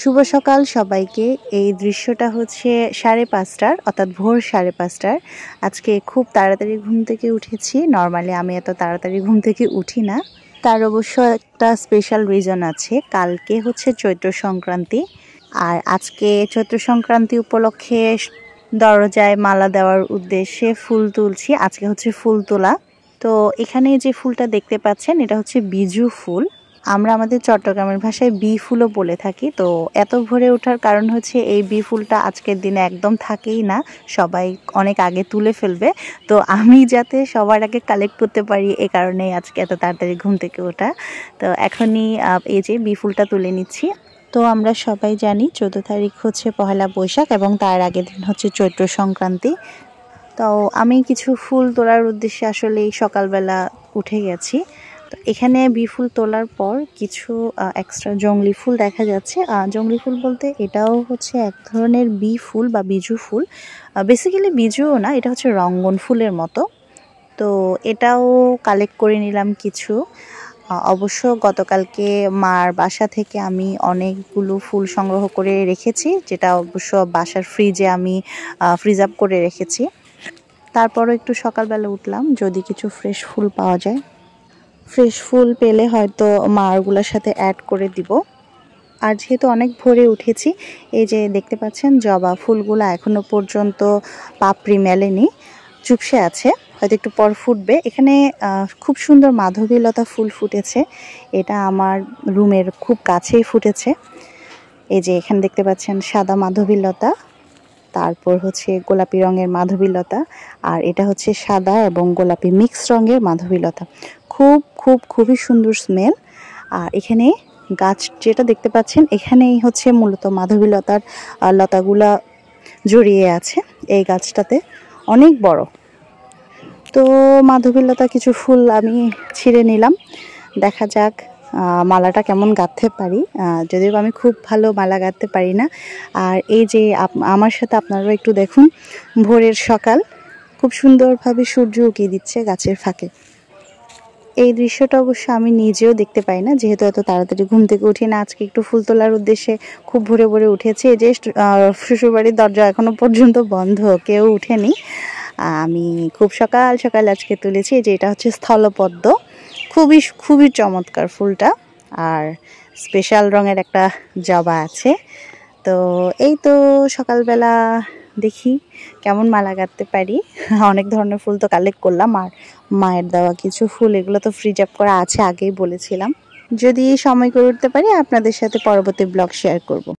শুভ সকাল সবাইকে। এই দৃশ্যটা হচ্ছে 5:30টার, অর্থাৎ ভোর 5:30টার। আজকে খুব তাড়াতাড়ি ঘুম থেকে উঠেছি। নর্মালি আমি এত তাড়াতাড়ি ঘুম থেকে উঠি না। তার অবশ্য একটা স্পেশাল রিজন আছে। কালকে হচ্ছে চৈত্র সংক্রান্তি, আর আজকে চৈত্র সংক্রান্তি উপলক্ষে দরজায় মালা দেওয়ার উদ্দেশ্যে ফুল তুলছি। আজকে হচ্ছে ফুল তোলা। তো এখানে যে ফুলটা দেখতে পাচ্ছেন, এটা হচ্ছে বিজু ফুল। আমরা আমাদের চট্টগ্রামের ভাষায় বি ফুলও বলে থাকি। তো এত ভোরে ওঠার কারণ হচ্ছে এই বি ফুলটা আজকের দিনে একদম থাকেই না, সবাই অনেক আগে তুলে ফেলবে। তো আমি যাতে সবার আগে কালেক্ট করতে পারি, এ কারণেই আজকে এত তাড়াতাড়ি ঘুম থেকে ওঠা। তো এখনই এই যে বি ফুলটা তুলে নিচ্ছি। তো আমরা সবাই জানি 14 তারিখ হচ্ছে পহেলা বৈশাখ এবং তার আগের দিন হচ্ছে চৈত্র সংক্রান্তি। তো আমি কিছু ফুল তোলার উদ্দেশ্যে আসলে সকালবেলা উঠে গেছি। তো এখানে বি ফুল তোলার পর কিছু এক্সট্রা জংলি ফুল দেখা যাচ্ছে। জংলি ফুল বলতে এটাও হচ্ছে এক ধরনের বি ফুল বা বিজু ফুল। বেসিক্যালি বিজুও না, এটা হচ্ছে রঙ্গন ফুলের মতো। তো এটাও কালেক্ট করে নিলাম কিছু। অবশ্য গতকালকে মার বাসা থেকে আমি অনেকগুলো ফুল সংগ্রহ করে রেখেছি, যেটা অবশ্য বাসার ফ্রিজে আমি ফ্রিজ আপ করে রেখেছি। তারপরও একটু সকালবেলা উঠলাম, যদি কিছু ফ্রেশ ফুল পাওয়া যায়। ফ্রেশ ফুল পেলে হয়তো মারগুলোর সাথে অ্যাড করে দিব। আর যেহেতু অনেক ভোরে উঠেছি, এই যে দেখতে পাচ্ছেন জবা ফুলগুলো এখনো পর্যন্ত পাপড়ি মেলেনি, চুপসে আছে, হয়তো একটু পর ফুটবে। এখানে খুব সুন্দর মাধবীলতা ফুল ফুটেছে। এটা আমার রুমের খুব কাছেই ফুটেছে। এই যে এখানে দেখতে পাচ্ছেন সাদা মাধবীলতা, তারপর হচ্ছে গোলাপি রঙের মাধবীলতা, আর এটা হচ্ছে সাদা এবং গোলাপি মিক্স রঙের মাধবীলতা। খুবই সুন্দর স্মেল। আর এখানে গাছ যেটা দেখতে পাচ্ছেন, এখানেই হচ্ছে মূলত মাধবীলতার লতাগুলা জড়িয়ে আছে। এই গাছটাতে অনেক বড়। তো মাধবীলতা কিছু ফুল আমি ছিঁড়ে নিলাম, দেখা যাক মালাটা কেমন গাঁথতে পারি। যদিও আমি খুব ভালো মালা গাঁথতে পারি না। আর এই যে আমার সাথে আপনারাও একটু দেখুন, ভোরের সকাল, খুব সুন্দরভাবে সূর্য উঁকি দিচ্ছে গাছের ফাঁকে। এই দৃশ্যটা অবশ্য আমি নিজেও দেখতে পাই না, যেহেতু এত তাড়াতাড়ি ঘুম থেকে উঠি না। আজকে একটু ফুল তোলার উদ্দেশ্যে খুব ভোরে ভোরে উঠেছি। এই যে শ্বশুরবাড়ির দরজা এখনো পর্যন্ত বন্ধ, কেউ উঠেনি। আমি খুব সকাল সকাল আজকে তুলেছি। যে এটা হচ্ছে স্থলপদ্ম, খুবই চমৎকার ফুলটা। আর স্পেশাল রঙের একটা জবা আছে। তো এই তো সকালবেলা দেখি কেমন মালা গাঁথতে পারি। অনেক ধরনের ফুল তো কালেক্ট করলাম, আর মায়ের দেওয়া কিছু ফুল, এগুলো তো ফ্রিজ আপ করা আছে, আগেই বলেছিলাম। যদি সময় করে উঠতে পারি আপনাদের সাথে পরবর্তী ব্লগ শেয়ার করব।